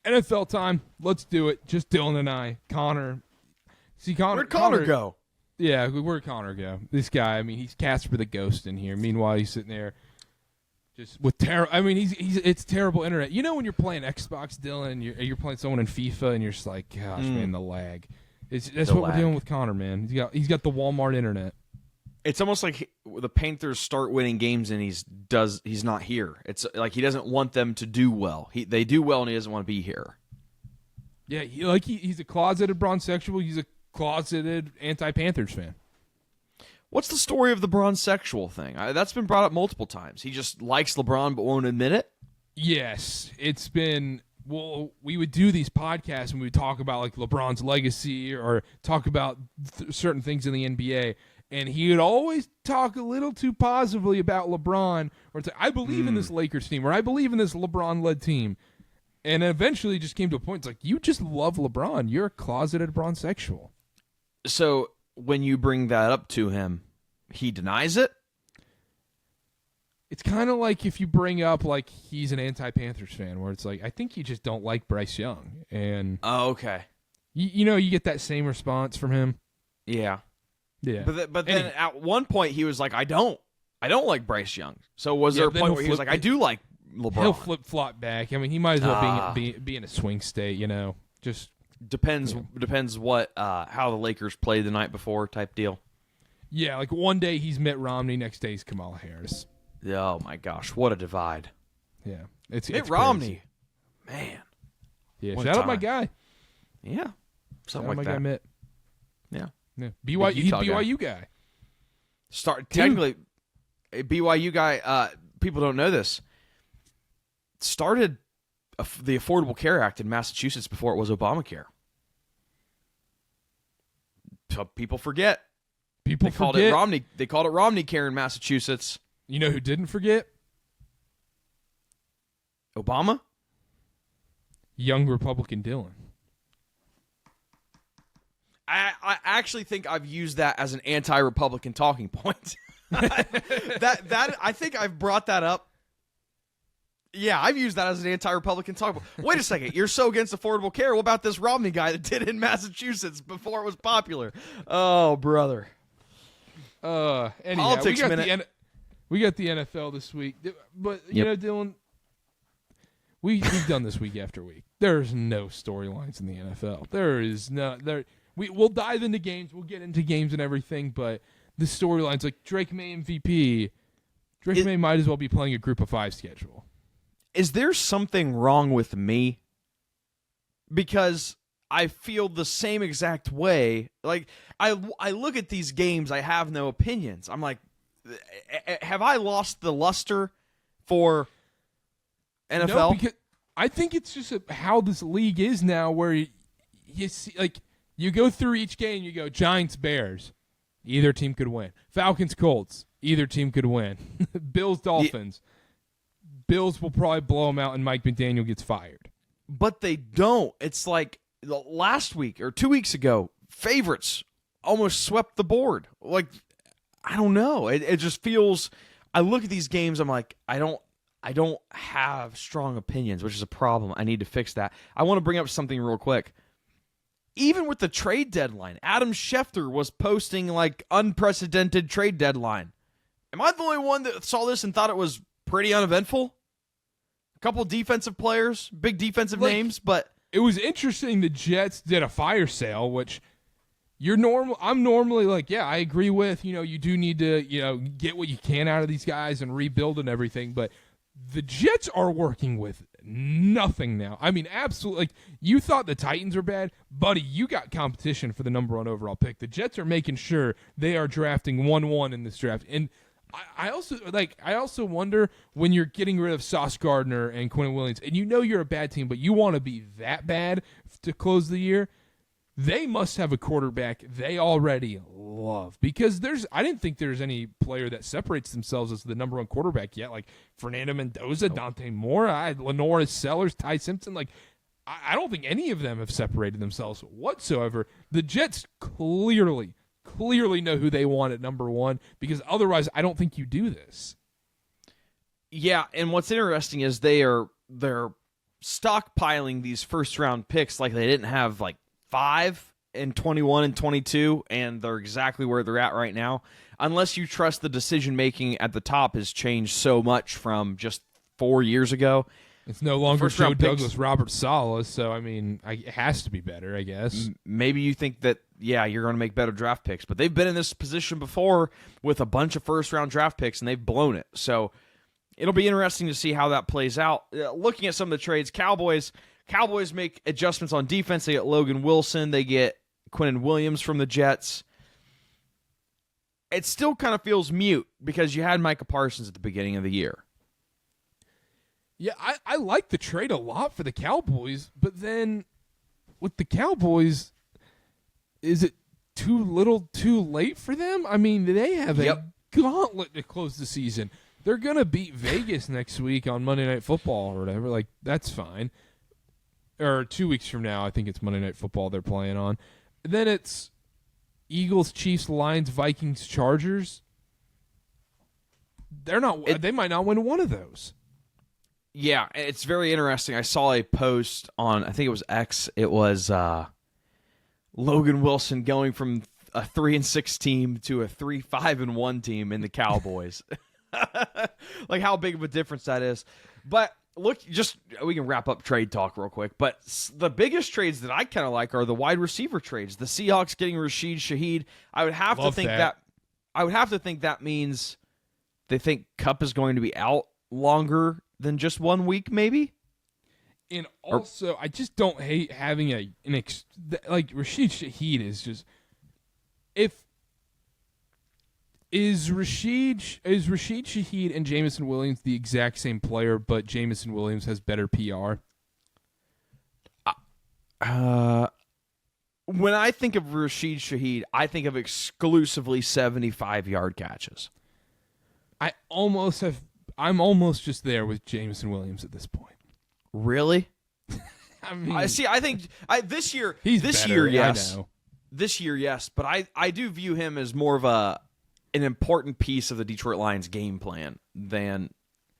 NFL time. Let's do it. Just Dylan and I. Connor. See, Where'd Connor go? Yeah, where'd Connor go? This guy, I mean, he's Casper the Ghost in here. Meanwhile, he's sitting there just with terrible. I mean, it's terrible internet. You know when you're playing Xbox, Dylan, and you're playing someone in FIFA, and you're just like, gosh, man, the lag. That's what we're dealing with Connor, man. He's got the Walmart internet. It's almost like the Panthers start winning games and he's not here. It's like he doesn't want them to do well. They do well and he doesn't want to be here. Yeah, he's a closeted bronzexual. He's a closeted anti-Panthers fan. What's the story of the bronzexual thing? That's been brought up multiple times. He just likes LeBron but won't admit it? Yes, it's been. Well, we would do these podcasts and we would talk about like LeBron's legacy or talk about certain things in the NBA, and he would always talk a little too positively about LeBron, or say, I believe in this Lakers team, or I believe in this LeBron-led team. And eventually it just came to a point, it's like, you just love LeBron. You're a closeted bronzexual. So when you bring that up to him, he denies it? It's kind of like if you bring up, like, he's an anti-Panthers fan, where it's like, I think you just don't like Bryce Young. And okay. You get that same response from him. Yeah. Yeah. But then at one point he was like, I don't like Bryce Young. So was there a point where he was like, I do like LeBron? He'll flip-flop back. I mean, he might as well be in a swing state, Just depends what how the Lakers played the night before type deal. Yeah, like one day he's Mitt Romney, next day he's Kamala Harris. Oh my gosh, what a divide! Yeah, it's Mitt Romney, crazy. Man. Yeah, shout out my guy. Yeah, something like that. Guy Mitt. Yeah, BYU guy. Technically, a BYU guy. People don't know this. Started the Affordable Care Act in Massachusetts before it was Obamacare. People forget. They called it Romney Care in Massachusetts. You know who didn't forget? Obama? Young Republican Dylan. I actually think I've used that as an anti-Republican talking point. that I think I've brought that up. Yeah, I've used that as an anti-Republican talking point. Wait a second, you're so against affordable care. What about this Romney guy that did it in Massachusetts before it was popular? Oh, brother. Anyhow, Politics minute. We got the NFL this week, but you know, Dylan, we've done this week after week. There's no storylines in the NFL. There is no there. We'll dive into games. We'll get into games and everything, but the storylines, like Drake May MVP, May might as well be playing a Group of 5 schedule. Is there something wrong with me? Because I feel the same exact way. Like I look at these games, I have no opinions. I'm like, have I lost the luster for NFL? No, because I think it's just how this league is now, where you see, like, you go through each game, you go Giants, Bears, either team could win. Falcons, Colts, either team could win. Bills, Dolphins, Bills will probably blow them out, and Mike McDaniel gets fired. But they don't. It's like last week or 2 weeks ago, favorites almost swept the board. Like, I don't know. It just feels. I look at these games. I'm like, I don't have strong opinions, which is a problem. I need to fix that. I want to bring up something real quick. Even with the trade deadline, Adam Schefter was posting like unprecedented trade deadline. Am I the only one that saw this and thought it was pretty uneventful? A couple defensive players, big defensive names, but it was interesting. The Jets did a fire sale, which. I'm normally like, yeah, I agree with, you do need to, get what you can out of these guys and rebuild and everything. But the Jets are working with nothing now. I mean, absolutely. Like, you thought the Titans were bad, buddy. You got competition for the number 1 overall pick. The Jets are making sure they are drafting 1-1 in this draft. And I also wonder, when you're getting rid of Sauce Gardner and Quentin Williams, and you're a bad team, but you want to be that bad to close the year. They must have a quarterback they already love, because I didn't think there's any player that separates themselves as the number 1 quarterback yet. Like Fernando Mendoza, Dante Moore, Lenore Sellers, Ty Simpson. Like, I don't think any of them have separated themselves whatsoever. The Jets clearly know who they want at number 1, because otherwise I don't think you do this. Yeah, and what's interesting is they're stockpiling these first-round picks like they didn't have like 5 in 21 and 22, and they're exactly where they're at right now, unless you trust the decision-making at the top has changed so much from just 4 years ago. It's no longer First Joe round picks. Douglas, Robert Saleh, so, I mean, it has to be better, I guess. Maybe you think that, yeah, you're going to make better draft picks, but they've been in this position before with a bunch of first-round draft picks, and they've blown it. So it'll be interesting to see how that plays out. Looking at some of the trades, Cowboys make adjustments on defense. They get Logan Wilson. They get Quinnen Williams from the Jets. It still kind of feels mute because you had Micah Parsons at the beginning of the year. Yeah, I like the trade a lot for the Cowboys, but then with the Cowboys, is it too little too late for them? I mean, they have a gauntlet to close the season. They're going to beat Vegas next week on Monday Night Football or whatever. Like, that's fine. Or 2 weeks from now, I think it's Monday Night Football they're playing on. Then it's Eagles, Chiefs, Lions, Vikings, Chargers. They might not win one of those. Yeah, it's very interesting. I saw a post on, I think it was X. It was Logan Wilson going from a 3-6 team to a 3-5-1 team in the Cowboys. Like how big of a difference that is. But look, we can wrap up trade talk real quick. But the biggest trades that I kind of like are the wide receiver trades. The Seahawks getting Rashid Shaheed. I would have to think that means they think Kupp is going to be out longer than just 1 week, maybe. And also, I just don't hate having like Rashid Shaheed is just Is Rashid Shaheed and Jamison Williams the exact same player, but Jamison Williams has better PR? When I think of Rashid Shaheed, I think of exclusively 75-yard catches. I'm almost just there with Jamison Williams at this point. Really? I mean, I think this year, yes. I know. This year, yes, but I do view him as more of an important piece of the Detroit Lions game plan than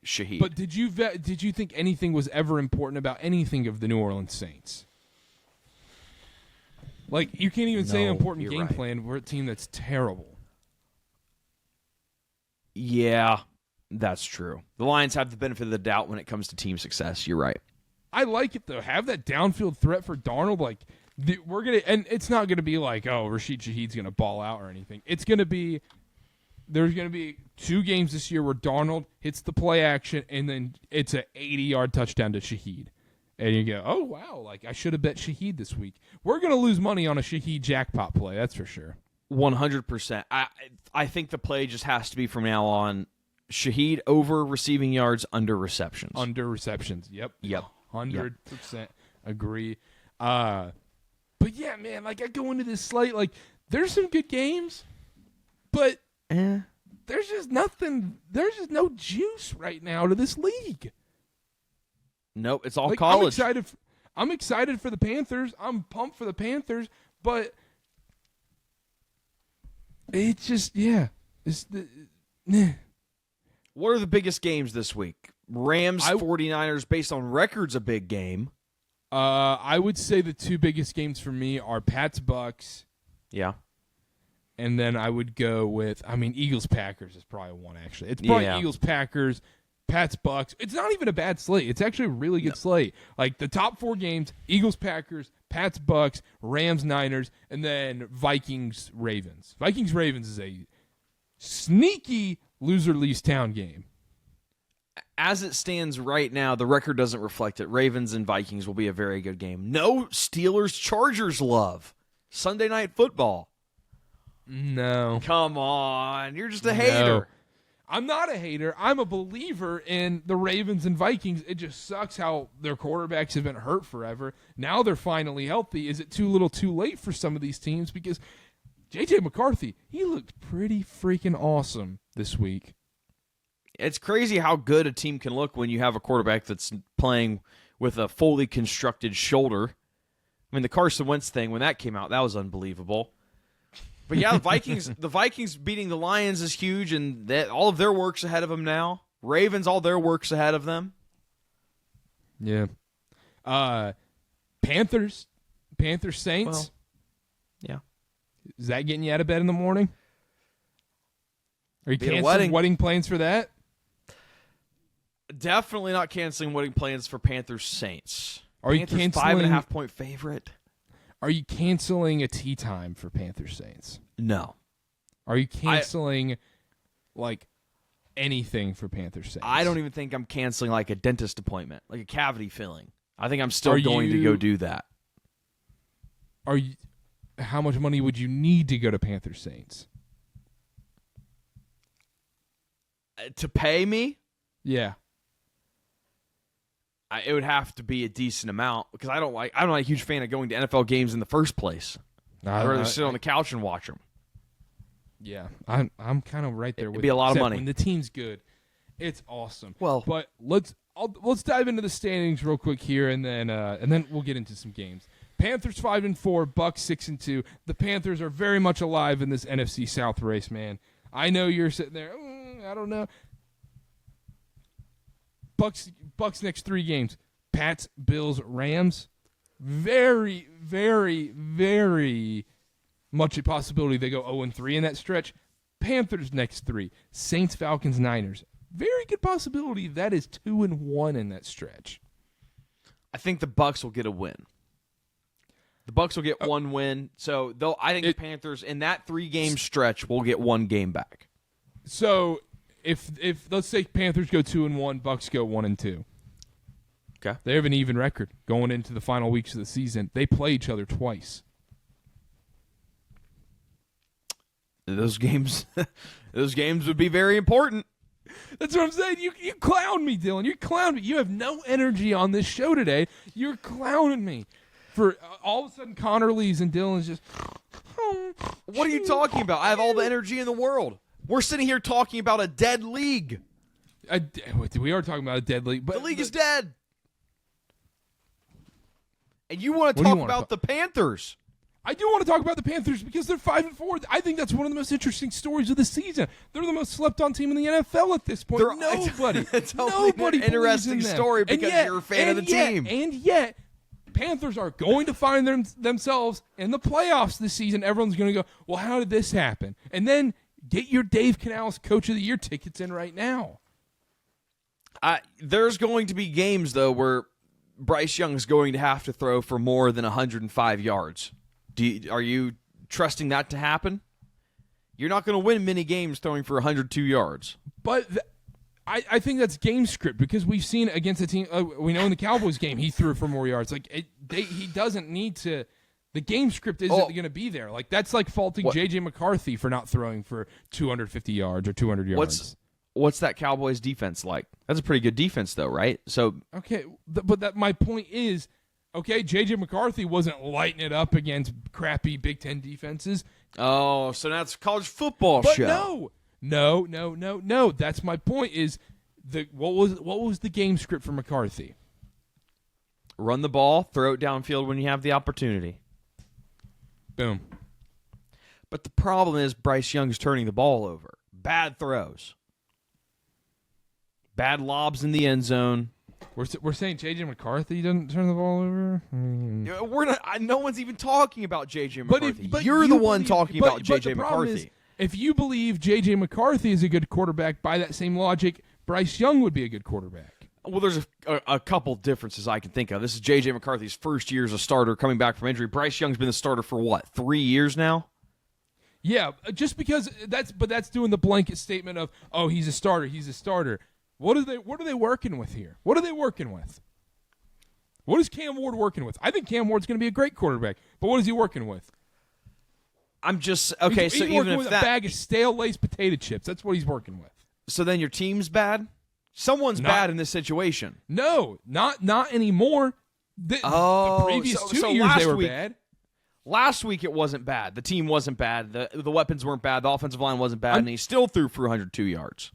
Shaheed. But did you think anything was ever important about anything of the New Orleans Saints? Like, you can't even say an important game plan for a team that's terrible. Yeah, that's true. The Lions have the benefit of the doubt when it comes to team success. You're right. I like it, though. Have that downfield threat for Darnold. Like, and it's not going to be like, oh, Rashid Shaheed's going to ball out or anything. It's going to be, there's going to be 2 games this year where Darnold hits the play action, and then it's an 80-yard touchdown to Shaheed. And you go, oh, wow, like, I should have bet Shaheed this week. We're going to lose money on a Shaheed jackpot play, that's for sure. 100%. I think the play just has to be from now on Shaheed over receiving yards, under receptions. Under receptions, yep. 100% agree. But yeah, man, like I go into this slate, like there's some good games, but there's just nothing. There's just no juice right now to this league. Nope, it's all college. I'm excited for the Panthers. I'm pumped for the Panthers, but it's just What are the biggest games this week? Rams, 49ers, based on records, a big game. I would say the 2 biggest games for me are Pats Bucks. Yeah. And then I would go with, Eagles Packers is probably one, actually. It's probably Eagles Packers, Pats Bucks. It's not even a bad slate. It's actually a really good slate. Like the top 4 games, Eagles Packers, Pats Bucks, Rams Niners, and then Vikings Ravens. Vikings Ravens is a sneaky loser leaves town game. As it stands right now, the record doesn't reflect it. Ravens and Vikings will be a very good game. No Steelers-Chargers love. Sunday Night Football. No. Come on. You're just a hater. I'm not a hater. I'm a believer in the Ravens and Vikings. It just sucks how their quarterbacks have been hurt forever. Now they're finally healthy. Is it too little too late for some of these teams? Because J.J. McCarthy, he looked pretty freaking awesome this week. It's crazy how good a team can look when you have a quarterback that's playing with a fully constructed shoulder. I mean, the Carson Wentz thing, when that came out, that was unbelievable. But yeah, the Vikings beating the Lions is huge, and that all of their work's ahead of them now. Ravens, all their work's ahead of them. Yeah. Panthers Saints. Well, yeah. Is that getting you out of bed in the morning? Are you Be a canceling wedding plans for that? Definitely not canceling wedding plans for Panthers Saints. Are you Panthers canceling 5.5 point favorite? Are you canceling a tea time for Panthers Saints? No. Are you canceling like anything for Panthers Saints? I don't even think I'm canceling like a dentist appointment, like a cavity filling. I think I'm still going to go do that. Are you? How much money would you need to go to Panthers Saints? To pay me? Yeah. It would have to be a decent amount because I'm not a huge fan of going to NFL games in the first place. I'd rather sit on the couch and watch them. Yeah, I'm kind of right there with It'd be a lot of money. When the team's good, it's awesome. Well, but let's dive into the standings real quick here, and then we'll get into some games. Panthers 5-4, Bucks 6-2. The Panthers are very much alive in this NFC South race, man. I know you're sitting there. I don't know. Bucks next 3 games: Pats, Bills, Rams. Very, very, very much a possibility they go 0-3 in that stretch. Panthers next 3: Saints, Falcons, Niners. Very good possibility that is 2-1 in that stretch. I think the Bucks will get a win. The Bucks will get one win. So I think the Panthers in that 3-game stretch will get 1 game back. So if let's say Panthers go 2-1, Bucks go 1-2. Okay. They have an even record going into the final weeks of the season. They play each other twice. Those games would be very important. That's what I'm saying. You clown me, Dylan. You clown me. You have no energy on this show today. You're clowning me. For all of a sudden, Connor leaves and Dylan's just. What are you talking about? I have all the energy in the world. We're sitting here talking about a dead league. We are talking about a dead league, but the league is dead. And you want to talk about the Panthers? I do want to talk about the Panthers because they're 5-4. I think that's one of the most interesting stories of the season. They're the most slept-on team in the NFL at this point. Nobody an interesting story because you're a fan of the team. And yet, Panthers are going to find themselves in the playoffs this season. Everyone's going to go, well, how did this happen? And then get your Dave Canales Coach of the Year tickets in right now. There's going to be games, though, where Bryce Young is going to have to throw for more than 105 yards. Are you trusting that to happen? You're not going to win many games throwing for 102 yards. But I think that's game script because we've seen against a team. We know in the Cowboys game he threw for more yards. He doesn't need to. The game script isn't going to be there. That's like faulting J.J. McCarthy for not throwing for 250 yards or 200 yards. What's that Cowboys defense like? That's a pretty good defense, though, right? So okay, but my point is, okay, J.J. McCarthy wasn't lighting it up against crappy Big Ten defenses. Oh, so that's a college football show. No. That's my point. Is what was the game script for McCarthy? Run the ball, throw it downfield when you have the opportunity. Boom. But the problem is Bryce Young's turning the ball over. Bad throws. Bad lobs in the end zone. We're saying J.J. McCarthy doesn't turn the ball over? We're not. No one's even talking about J.J. McCarthy. But you're the one talking about J.J. McCarthy. Is, if you believe J.J. McCarthy is a good quarterback, by that same logic, Bryce Young would be a good quarterback. Well, there's a couple differences I can think of. This is J.J. McCarthy's first year as a starter coming back from injury. Bryce Young's been the starter for 3 years now? Yeah, just because that's doing the blanket statement of, oh, he's a starter. What are they working with here? What are they working with? What is Cam Ward working with? I think Cam Ward's going to be a great quarterback, but what is he working with? I'm just okay. He's so working even with if a bag of stale Lay's potato chips. That's what he's working with. So then your team's bad. Someone's bad in this situation. No, not anymore. The previous 2 years they were bad. Last week it wasn't bad. The team wasn't bad. The weapons weren't bad. The offensive line wasn't bad, and he still threw for 102 yards.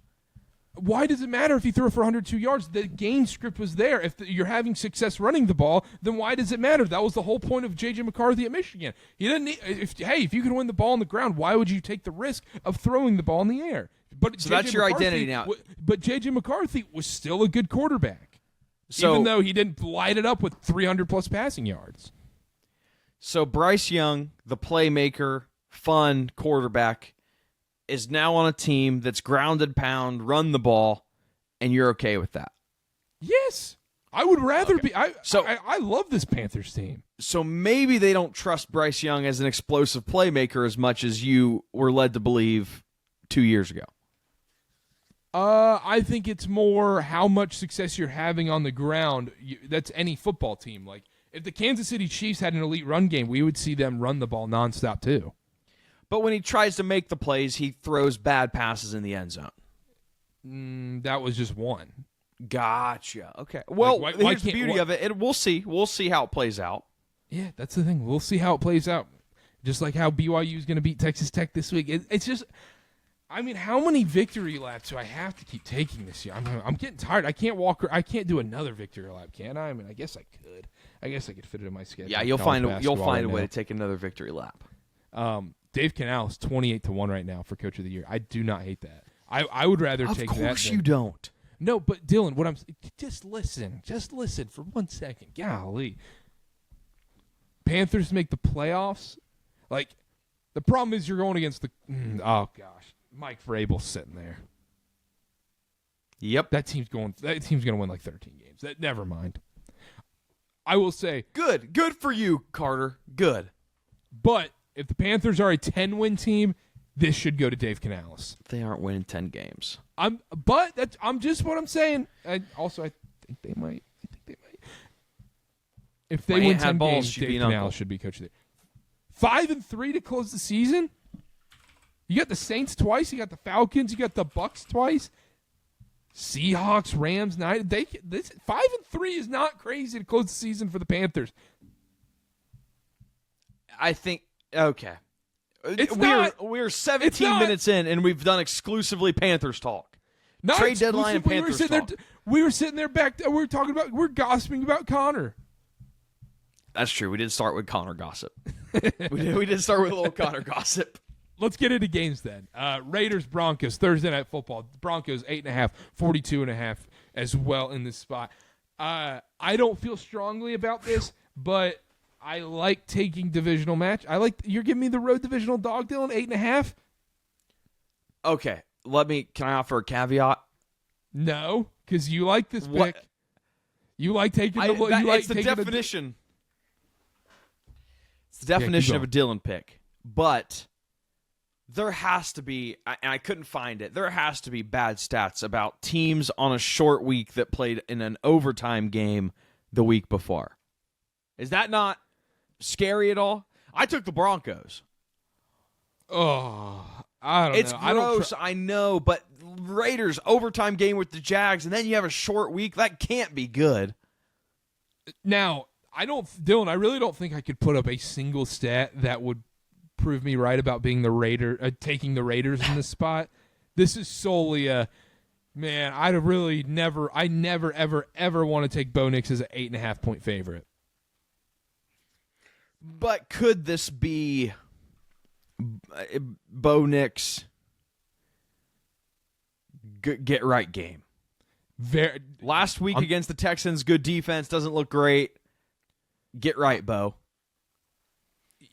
Why does it matter if he threw for 102 yards? The game script was there. If you're having success running the ball, then why does it matter? That was the whole point of J.J. McCarthy at Michigan. He didn't need, if you can win the ball on the ground, why would you take the risk of throwing the ball in the air? So that's your identity now. But J.J. McCarthy was still a good quarterback. So, even though he didn't light it up with 300-plus passing yards. So Bryce Young, the playmaker, fun quarterback, is now on a team that's grounded pound, run the ball, and you're okay with that. Yes. I would rather be. I love this Panthers team. So maybe they don't trust Bryce Young as an explosive playmaker as much as you were led to believe 2 years ago. I think it's more how much success you're having on the ground. That's any football team. Like, if the Kansas City Chiefs had an elite run game, we would see them run the ball nonstop too. But when he tries to make the plays, he throws bad passes in the end zone. That was just one. Gotcha. Okay. Well, why here's the can't- beauty why- of it. We'll see. We'll see how it plays out. Yeah, that's the thing. We'll see how it plays out. Just like how BYU is going to beat Texas Tech this week. It's just, I mean, how many victory laps do I have to keep taking this year? I'm getting tired. I can't do another victory lap, can I? I mean, I guess I could. I guess I could fit it in my schedule. Yeah, you'll find a way to take another victory lap. Dave Canales 28-1 right now for Coach of the Year. I do not hate that. I would rather take that. Of course you don't. No, but Dylan, what I'm just listen for 1 second. Golly, Panthers make the playoffs. Like, the problem is you're going against the oh gosh, Mike Vrabel's sitting there. Yep, that team's going to win like 13 games. Never mind. I will say good for you, Karter. Good, but if the Panthers are a 10-win team, this should go to Dave Canales. They aren't winning 10 games. I'm just what I'm saying. I think they might. If they win 10 games, Dave Canales should be coach of the year. 5-3 to close the season. You got the Saints twice. You got the Falcons. You got the Bucks twice. Seahawks, Rams, Night. 5-3 is not crazy to close the season for the Panthers. I think okay. We're 17 minutes in, and we've done exclusively Panthers talk. Not trade deadline and Panthers talk. We were sitting there we're gossiping about Connor. That's true. We did start with Connor gossip. we did start with a little Connor gossip. Let's get into games then. Raiders, Broncos, Thursday Night Football. Broncos 8.5, 42.5 as well in this spot. I don't feel strongly about this, but I like taking divisional match. You're giving me the road divisional dog, Dylan, 8.5. Okay, can I offer a caveat? No, because you like this What? pick. You like taking the it's the definition. It's the definition of a Dylan pick. But there has to be, and I couldn't find it, there has to be bad stats about teams on a short week that played in an overtime game the week before. Is that not scary at all? I took the Broncos. Oh, I don't It's know. gross, I know, but Raiders overtime game with the Jags, and then you have a short week. That can't be good. Now, Dylan, I really don't think I could put up a single stat that would prove me right about being taking the Raiders in this spot. This is solely man, I never, ever want to take Bo Nix as an 8.5 point favorite. But could this be Bo Nix get right game? Last week against the Texans, good defense, doesn't look great. Get right, Bo.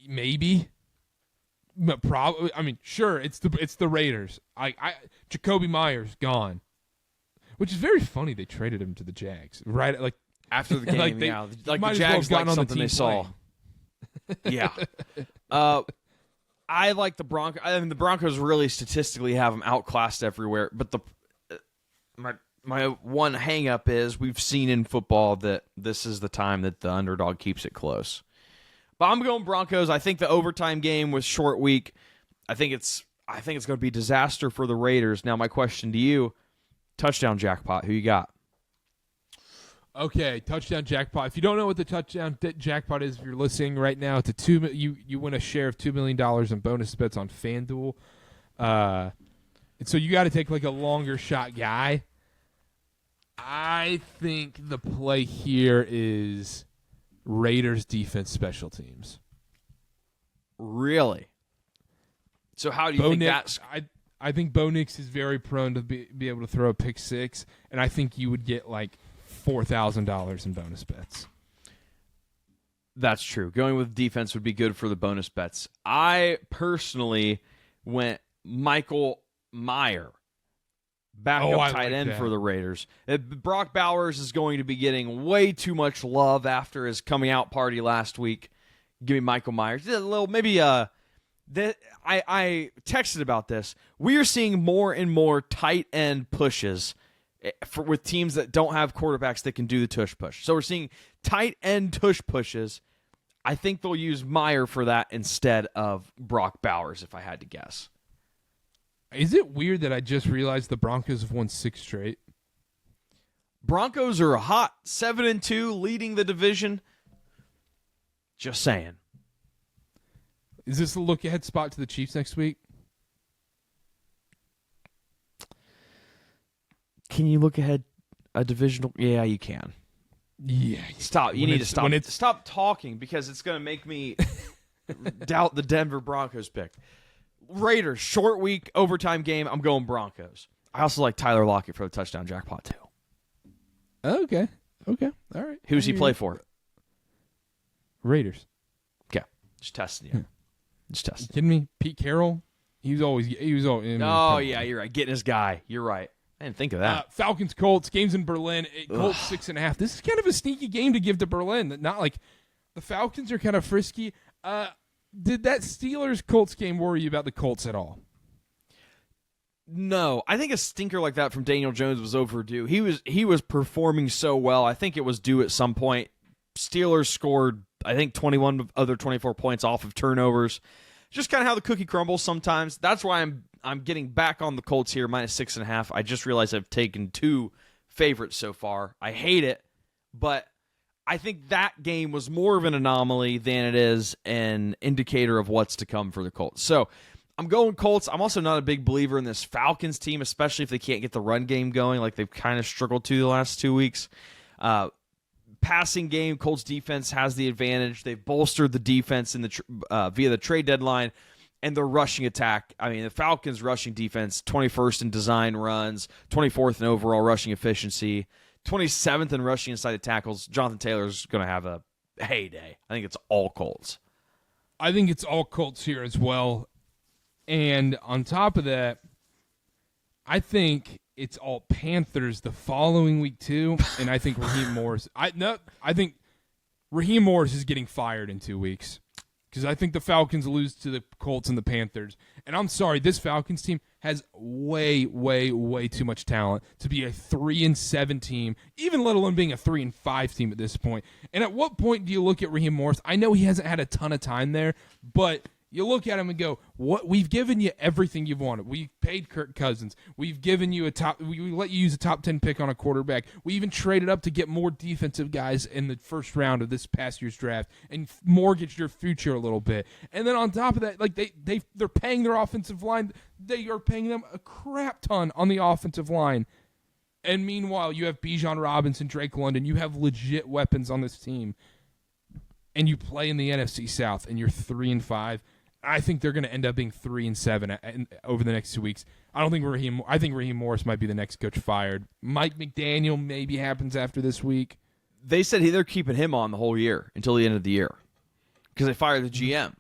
Maybe. But probably. I mean, sure. It's the Raiders. Jacoby Myers gone, which is very funny. They traded him to the Jags right after the game. like the Jags like something they saw. Yeah. I like the Broncos. I mean, the Broncos really statistically have them outclassed everywhere. But my one hang-up is we've seen in football that this is the time that the underdog keeps it close. But I'm going Broncos. I think the overtime game was short week. I think it's going to be disaster for the Raiders. Now, my question to you, touchdown jackpot, who you got? Okay, touchdown jackpot. If you don't know what the touchdown jackpot is, if you're listening right now, it's you win a share of $2 million in bonus bets on FanDuel. So you got to take like a longer shot guy. I think the play here is Raiders defense special teams. Really? So how do you think that's... I think Bo Nix is very prone to be able to throw a pick six, and I think you would get like $4,000 in bonus bets. That's true. Going with defense would be good for the bonus bets. I personally went Michael Mayer, backup tight end for the Raiders. Brock Bowers is going to be getting way too much love after his coming out party last week. Give me Michael Myers. A little, maybe. I texted about this. We are seeing more and more tight end pushes with teams that don't have quarterbacks that can do the tush push. So we're seeing tight end tush pushes. I think they'll use Meyer for that instead of Brock Bowers, if I had to guess. Is it weird that I just realized the Broncos have won 6 straight? Broncos are hot, 7-2, leading the division. Just saying. Is this a look-ahead spot to the Chiefs next week? Can you look ahead a divisional? Yeah, you can. Yeah. Stop. You need to stop. Stop talking because it's going to make me doubt the Denver Broncos pick. Raiders, short week, overtime game. I'm going Broncos. I also like Tyler Lockett for the touchdown jackpot, too. Okay. All right. Who does he play for? Raiders. Okay. Just testing you. Just testing. You kidding me? Pete Carroll? He was always. Oh, yeah, you're right. Getting his guy. You're right. I didn't think of that. Falcons, Colts, games in Berlin. Colts 6.5. This is kind of a sneaky game to give to Berlin. Not like the Falcons are kind of frisky. Did that Steelers-Colts game worry you about the Colts at all? No. I think a stinker like that from Daniel Jones was overdue. He was performing so well. I think it was due at some point. Steelers scored, I think, 21 other 24 points off of turnovers. Just kind of how the cookie crumbles sometimes. That's why I'm getting back on the Colts here, -6.5. I just realized I've taken 2 favorites so far. I hate it, but I think that game was more of an anomaly than it is an indicator of what's to come for the Colts. So I'm going Colts. I'm also not a big believer in this Falcons team, especially if they can't get the run game going like they've kind of struggled to the last 2 weeks. Passing game, Colts defense has the advantage. They've bolstered the defense in the via the trade deadline, and the rushing attack. I mean, the Falcons' rushing defense, 21st in design runs, 24th in overall rushing efficiency, 27th in rushing inside the tackles. Jonathan Taylor's going to have a heyday. I think it's all Colts. I think it's all Colts here as well. And on top of that, I think it's all Panthers the following week too, and I think Raheem Morris. I think Raheem Morris is getting fired in 2 weeks because I think the Falcons lose to the Colts and the Panthers. And I'm sorry, this Falcons team has way too much talent to be a 3-7 team, even let alone being a 3-5 team at this point. And at what point do you look at Raheem Morris? I know he hasn't had a ton of time there, but you look at him and go, "What? We've given you everything you've wanted. We've paid Kirk Cousins. We've given you we let you use a top 10 pick on a quarterback. We even traded up to get more defensive guys in the first round of this past year's draft and mortgaged your future a little bit. And then on top of that, like they're paying their offensive line. They are paying them a crap ton on the offensive line. And meanwhile, you have Baughan Robinson, Drake London. You have legit weapons on this team. And you play in the NFC South, and you're 3-5. I think they're going to end up being 3-7 over the next 2 weeks. I think Raheem Morris might be the next coach fired. Mike McDaniel maybe happens after this week. They said they're keeping him on the whole year until the end of the year because they fired the GM.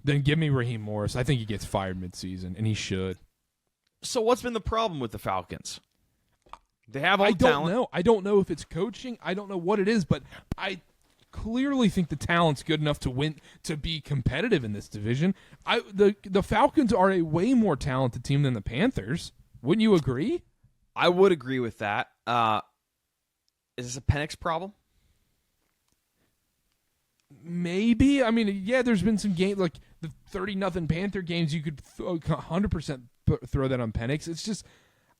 Then give me Raheem Morris. I think he gets fired midseason, and he should. So what's been the problem with the Falcons? They have all talent. I don't know if it's coaching. I don't know what it is, but I clearly think the talent's good enough to win, to be competitive in this division. The Falcons are a way more talented team than the Panthers. Wouldn't you agree? I would agree with that. Is this a Penix problem? Maybe. I mean, yeah, there's been some games like the 30-0 Panther games. You could 100% throw that on Penix. It's just,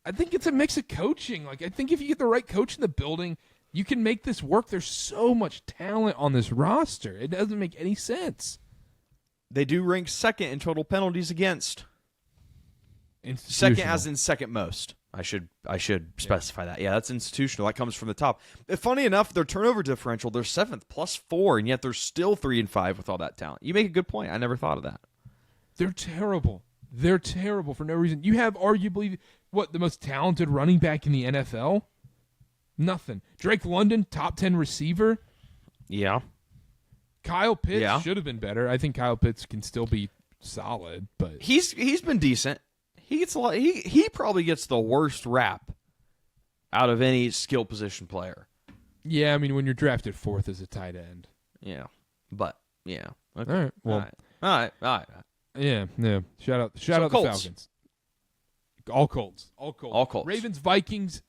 I think it's a mix of coaching. Like, I think if you get the right coach in the building, you can make this work. There's so much talent on this roster. It doesn't make any sense. They do rank second in total penalties against. Second as in second most. I should specify that. Yeah, that's institutional. That comes from the top. Funny enough, their turnover differential, they're 7th, +4, and yet they're still 3-5 with all that talent. You make a good point. I never thought of that. They're terrible. They're terrible for no reason. You have arguably, the most talented running back in the NFL? Nothing. Drake London, top 10 receiver. Yeah. Kyle Pitts should have been better. I think Kyle Pitts can still be solid, but he's been decent. He gets a lot. He probably gets the worst rap out of any skill position player. Yeah, I mean, when you're drafted 4th as a tight end. Yeah, but yeah. Okay. All right. Well, all right. Yeah. Shout out the Falcons. All Colts. Ravens, Vikings.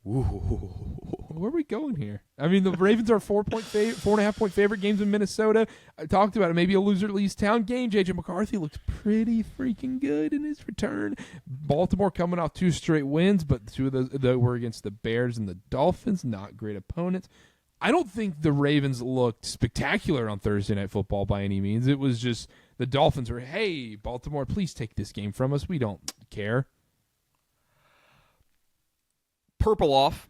Ooh. Where are we going here? I mean, the Ravens are 4.5 point favorite. Games in Minnesota. I talked about it. Maybe a loser leaves town game. J.J. McCarthy looks pretty freaking good in his return. Baltimore coming off 2 straight wins, but 2 of those were against the Bears and the Dolphins. Not great opponents. I don't think the Ravens looked spectacular on Thursday Night Football by any means. It was just the Dolphins were, hey, Baltimore, please take this game from us. We don't care. Purple off.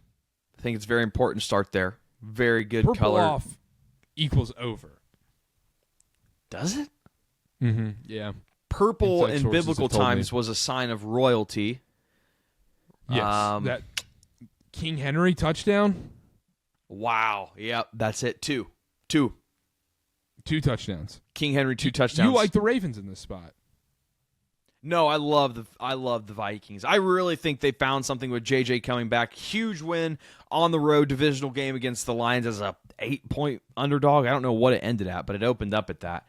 I think it's very important to start there. Very good Purple color. Purple off equals over. Does it? Mm-hmm. Yeah. Purple Inside in biblical times was a sign of royalty. Yes. That King Henry touchdown. Wow. Yep. That's it. 2 touchdowns. King Henry 2 touchdowns. You like the Ravens in this spot? No, I love the Vikings. I really think they found something with JJ coming back. Huge win on the road, divisional game against the Lions as a 8-point underdog. I don't know what it ended at, but it opened up at that.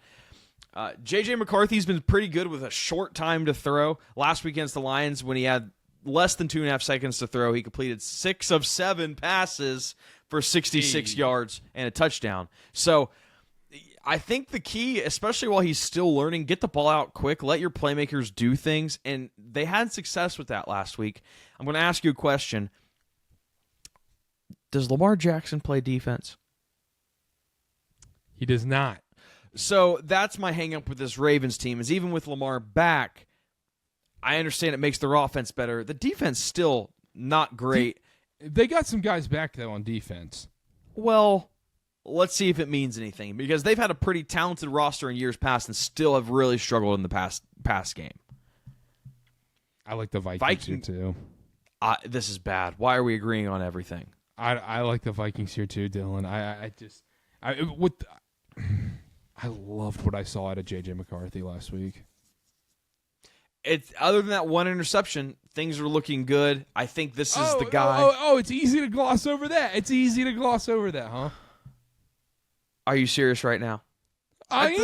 JJ McCarthy's been pretty good with a short time to throw. Last week against the Lions, when he had less than 2.5 seconds to throw, he completed 6 of 7 passes for 66 yards and a touchdown. So I think the key, especially while he's still learning, get the ball out quick, let your playmakers do things, and they had success with that last week. I'm going to ask you a question. Does Lamar Jackson play defense? He does not. So that's my hang-up with this Ravens team, is even with Lamar back, I understand it makes their offense better. The defense still not great. They got some guys back, though, on defense. Well, let's see if it means anything, because they've had a pretty talented roster in years past and still have really struggled in the past game. I like the Vikings here, too. This is bad. Why are we agreeing on everything? I like the Vikings here, too, Dylan. I loved what I saw out of J.J. McCarthy last week. It's other than that one interception, things are looking good. I think this is the guy. It's easy to gloss over that. Huh? Are you serious right now? I'm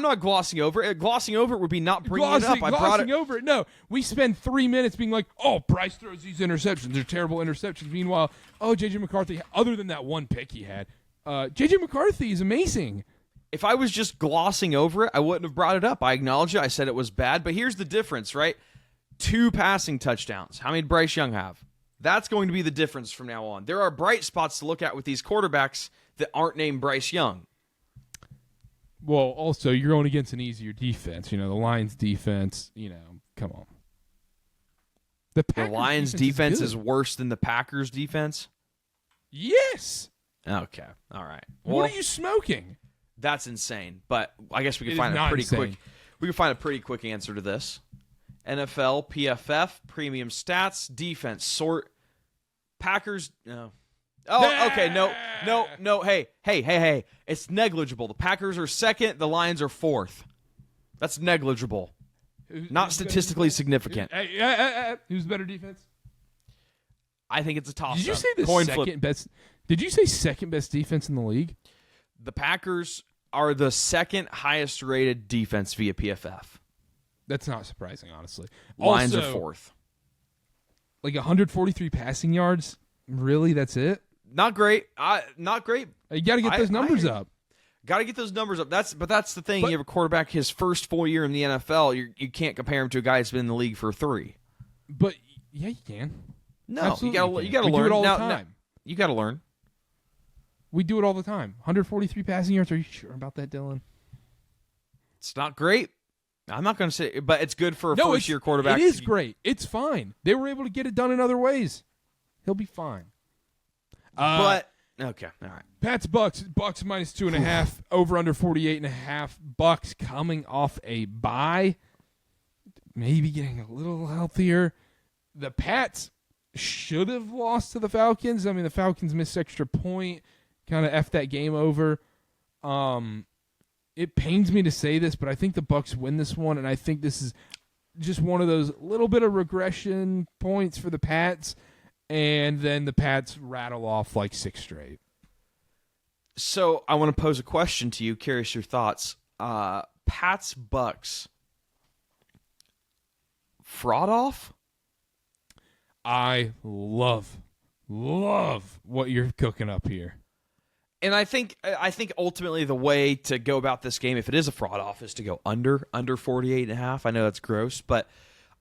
not glossing over it. Glossing over it would be not bringing it up. Glossing over it. No, we spend 3 minutes being like, "Oh, Bryce throws these interceptions. They're terrible interceptions." Meanwhile, J.J. McCarthy. Other than that one pick he had, J.J. McCarthy is amazing. If I was just glossing over it, I wouldn't have brought it up. I acknowledge it. I said it was bad, but here's the difference, right? 2 passing touchdowns. How many did Bryce Young have? That's going to be the difference from now on. There are bright spots to look at with these quarterbacks that aren't named Bryce Young. Well, also, you're going against an easier defense. The Lions' defense, come on. The Lions' defense is worse than the Packers' defense? Yes. Okay. All right. What are you smoking? That's insane. But I guess we can find a pretty quick answer to this. NFL, PFF, premium stats, defense, sort. Packers, no. Oh, okay, no. Hey. It's negligible. The Packers are second. The Lions are fourth. That's negligible. Not statistically significant. Who's better defense? I think it's a toss-up. Did you say second best? Did you say second best defense in the league? The Packers are the second highest rated defense via PFF. That's not surprising, honestly. Lions are fourth. Like 143 passing yards. Really? That's it? Not great. Not great. You got to get those numbers up. Got to get those numbers up. That's the thing. You have a quarterback his first full year in the NFL. You can't compare him to a guy that's been in the league for 3. But yeah, you can. No, absolutely you got to learn. We do it all the time. You got to learn. We do it all the time. 143 passing yards. Are you sure about that, Dylan? It's not great. I'm not going to say, but it's good for a first-year quarterback. It is great. It's fine. They were able to get it done in other ways. He'll be fine. But okay, all right. Pats Bucks minus 2.5. Over under 48.5. Bucks coming off a bye, maybe getting a little healthier. The Pats should have lost to the Falcons. I mean, the Falcons missed extra point, kind of effed that game over. It pains me to say this, but I think the Bucs win this one, and I think this is just one of those little bit of regression points for the Pats, and then the Pats rattle off like 6 straight. So I want to pose a question to you. Curious your thoughts. Pats Bucs fraud off? I love what you're cooking up here. And I think ultimately the way to go about this game, if it is a fraud off, is to go under 48.5. I know that's gross, but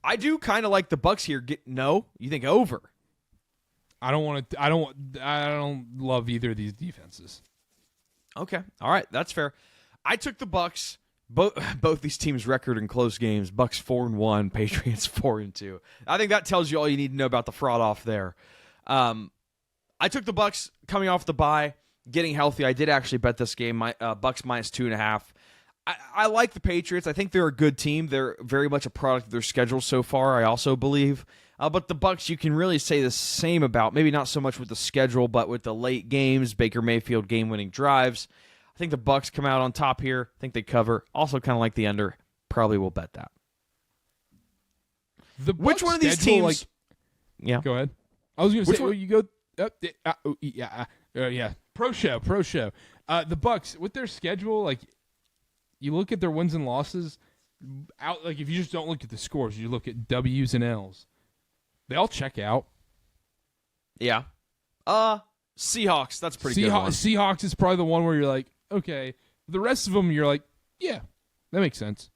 I do kind of like the Bucs here. You think over? I don't love either of these defenses. Okay, all right, that's fair. I took the Bucs. Both these teams' record in close games: Bucs 4-1, Patriots 4-2. I think that tells you all you need to know about the fraud off there. I took the Bucs coming off the bye, getting healthy. I did actually bet this game. Bucs minus 2.5. I like the Patriots. I think they're a good team. They're very much a product of their schedule so far, I also believe. But the Bucs, you can really say the same about. Maybe not so much with the schedule, but with the late games, Baker Mayfield game-winning drives. I think the Bucs come out on top here. I think they cover. Also kind of like the under. Probably will bet that. Which one of these teams? Yeah. Go ahead. I was going to say, you go. Yeah. Pro show. The Bucs with their schedule, like you look at their wins and losses. Out like if you just don't look at the scores, you look at W's and L's. They all check out. Yeah. Seahawks. That's pretty good. Seahawks is probably the one where you're like, okay. The rest of them, you're like, yeah, that makes sense.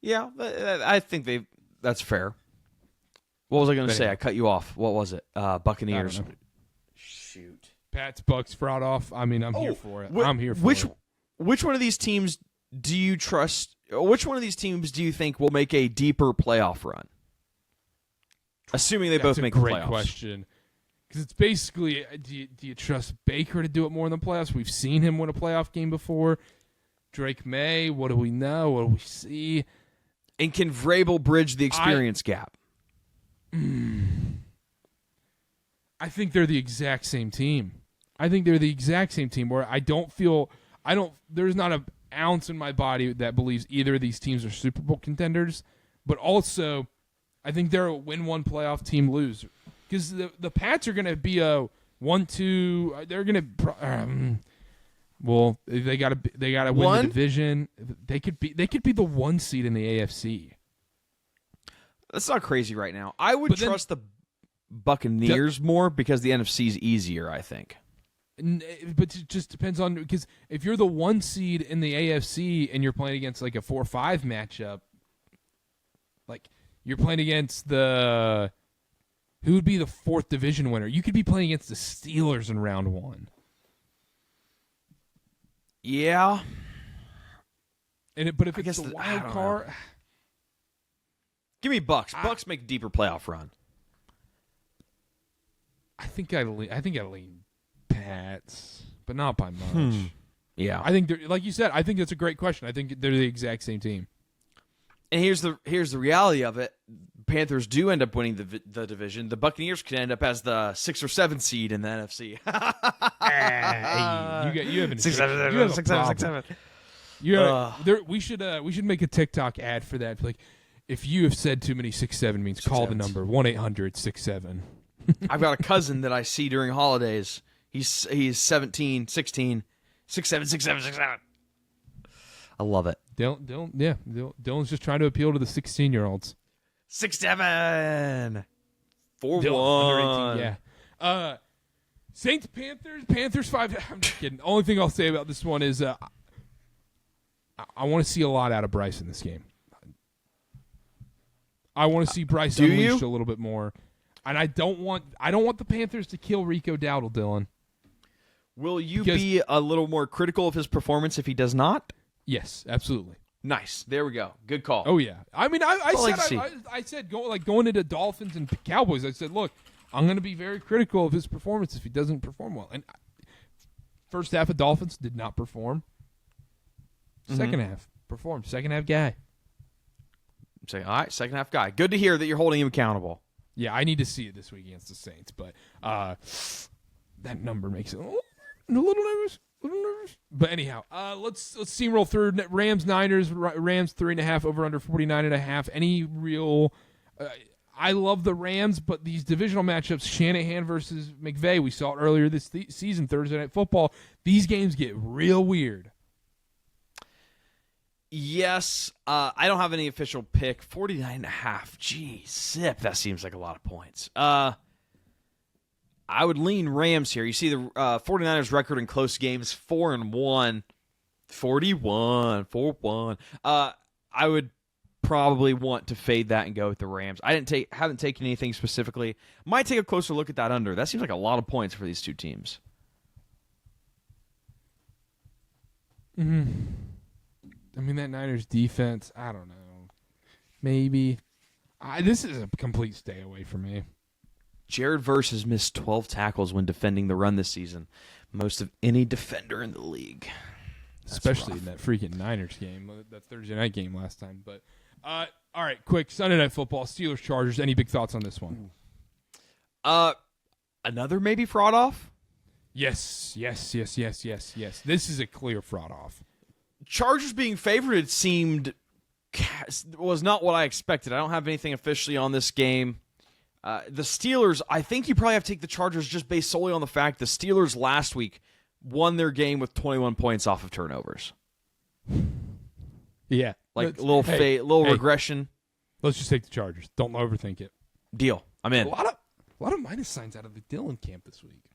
Yeah, I think that's fair. What was I going to say? I cut you off. What was it? Buccaneers. Shoot. Pats, Bucs, fraud off. I mean, I'm here for it. I'm here for it. Which one of these teams do you trust? Which one of these teams do you think will make a deeper playoff run? Assuming they both make the playoffs. That's a great question. Because it's basically, do you trust Baker to do it more in the playoffs? We've seen him win a playoff game before. Drake May, what do we know? What do we see? And can Vrabel bridge the experience gap? I think they're the exact same team. Where there's not an ounce in my body that believes either of these teams are Super Bowl contenders. But also, I think they're a win one playoff team, lose. Because the Pats are going to be a 1-2. They're going to they got to win the division. They could be the 1 seed in the AFC. That's not crazy right now. I would trust the Buccaneers more because the NFC is easier, I think. But it just depends on, because if you're the 1 seed in the AFC and you're playing against like a 4-5 matchup, like you're playing against who would be the 4th division winner? You could be playing against the Steelers in round 1. Yeah. But if it's the wild card, give me Bucs. Bucs make a deeper playoff run. I think I lean Pats, but not by much. Yeah. I think like you said, I think that's a great question. I think they're the exact same team. And here's the reality of it. Panthers do end up winning the division. The Buccaneers could end up as the 6 or 7 seed in the NFC. You have an 6, 7. We should make a TikTok ad for that. Like, if you have said too many 6-7 means call the number 1-800-6-7. I've got a cousin that I see during holidays. He's 17, 16, 6-7, 6-7, 6-7. I love it. Dylan's just trying to appeal to the 16-year-olds. 6-7. 4-1. Yeah. Saints, Panthers 5. I'm just kidding. The only thing I'll say about this one is I want to see a lot out of Bryce in this game. I want to see Bryce unleashed a little bit more. And I don't want the Panthers to kill Rico Dowdle, Dylan. Will you be a little more critical of his performance if he does not? Yes, absolutely. Nice. There we go. Good call. Oh yeah. I mean, I said going into Dolphins and Cowboys. I said, look, I'm going to be very critical of his performance if he doesn't perform well. And first half of Dolphins did not perform. Second half performed. Second half guy. Say, all right, second half guy. Good to hear that you're holding him accountable. Yeah, I need to see it this week against the Saints, but that number makes it a little nervous. But anyhow, let's steamroll through Rams Niners. Rams 3.5 over under 49.5. Any real? I love the Rams, but these divisional matchups, Shanahan versus McVay, we saw it earlier this season, Thursday Night Football. These games get real weird. Yes, I don't have any official pick. 49.5. Gee, zip. That seems like a lot of points. I would lean Rams here. You see the 49ers record in close games, 4-1. 4-1. I would probably want to fade that and go with the Rams. I haven't taken anything specifically. Might take a closer look at that under. That seems like a lot of points for these two teams. Mm-hmm. I mean, that Niners defense, I don't know. Maybe. This is a complete stay away for me. Jared Verse has missed 12 tackles when defending the run this season. Most of any defender in the league. Especially in that freaking Niners game, that Thursday night game last time. But all right, quick, Sunday Night Football, Steelers-Chargers. Any big thoughts on this one? Another maybe fraud off? Yes. This is a clear fraud off. Chargers being favored was not what I expected. I don't have anything officially on this game. The Steelers, I think you probably have to take the Chargers just based solely on the fact the Steelers last week won their game with 21 points off of turnovers. Yeah. Like a little regression. Let's just take the Chargers. Don't overthink it. Deal. I'm in. A lot of minus signs out of the Dillon camp this week.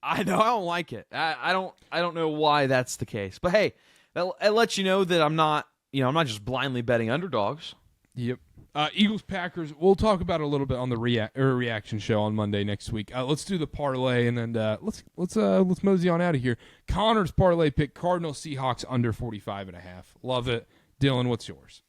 I know. I don't like it. I don't know why that's the case. But hey, it lets you know that I'm not just blindly betting underdogs. Yep. Eagles Packers. We'll talk about it a little bit on the reaction show on Monday next week. Let's do the parlay and then let's mosey on out of here. Connor's parlay pick: Cardinals Seahawks under 45.5. Love it. Dylan, what's yours?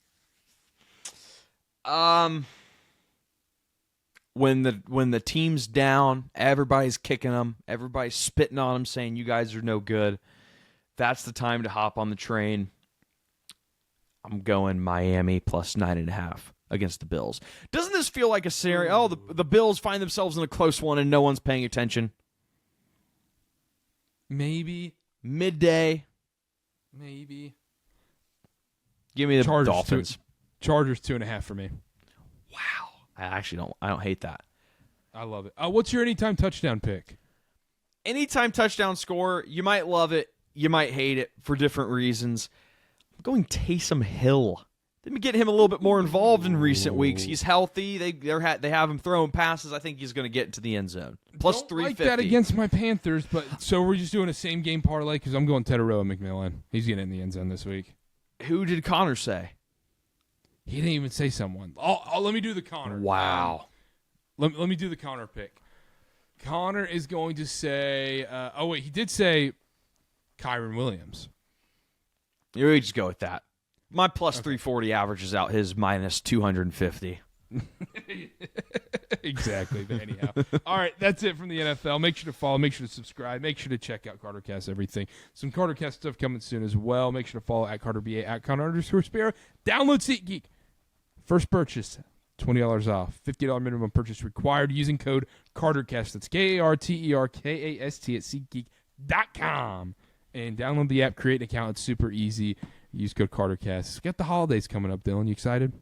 When the team's down, everybody's kicking them, everybody's spitting on them, saying you guys are no good. That's the time to hop on the train. I'm going Miami plus 9.5 against the Bills. Doesn't this feel like a scenario? Oh, the Bills find themselves in a close one and no one's paying attention. Maybe. Midday. Maybe. Give me the Dolphins. Chargers 2.5 for me. Wow. I don't hate that. I love it. What's your anytime touchdown pick? Anytime touchdown score, you might love it, you might hate it for different reasons. I'm going Taysom Hill. They've been getting him a little bit more involved in recent weeks. He's healthy. They have him throwing passes. I think he's going to get into the end zone. Plus Don't 350. like that against my Panthers, but so we're just doing a same game parlay because I'm going Teteroa McMillan. He's getting in the end zone this week. Who did Connor say? He didn't even say someone. Let me do the Connor. Wow. Let me do the Connor pick. Connor is going to say. He did say Kyron Williams. You just go with that. My plus 340 averages out his minus 250. Exactly. But anyhow. All right, that's it from the NFL. Make sure to follow. Make sure to subscribe. Make sure to check out KarterKast everything. Some KarterKast stuff coming soon as well. Make sure to follow at KarterBA, at Connor_Sparrow. Download SeatGeek. First purchase, $20 off. $50 minimum purchase required using code KarterKast. That's KarterKast at SeatGeek.com. And download the app, create an account. It's super easy. Use code KarterKast. We got the holidays coming up, Dylan. You excited?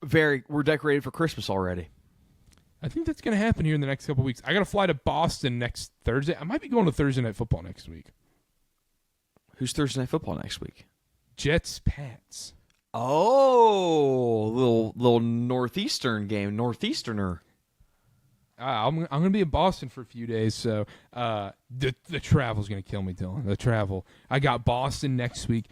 We're decorated for Christmas already. I think that's going to happen here in the next couple weeks. I got to fly to Boston next Thursday. I might be going to Thursday Night Football next week. Who's Thursday Night Football next week? Jets, Pats. Oh, little Northeastern game. Northeasterner. I'm going to be in Boston for a few days, so the travel's going to kill me, Dylan. The travel. I got Boston next week.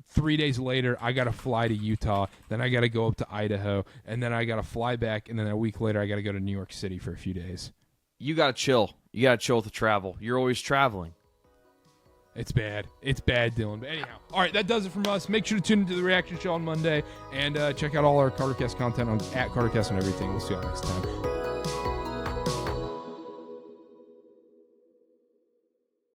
3 days later, I got to fly to Utah. Then I got to go up to Idaho, and then I got to fly back. And then a week later, I got to go to New York City for a few days. You got to chill. You got to chill with the travel. You're always traveling. It's bad. It's bad, Dylan. But anyhow, all right, that does it from us. Make sure to tune into the reaction show on Monday and check out all our KarterKast content at KarterKast on everything. We'll see you all next time.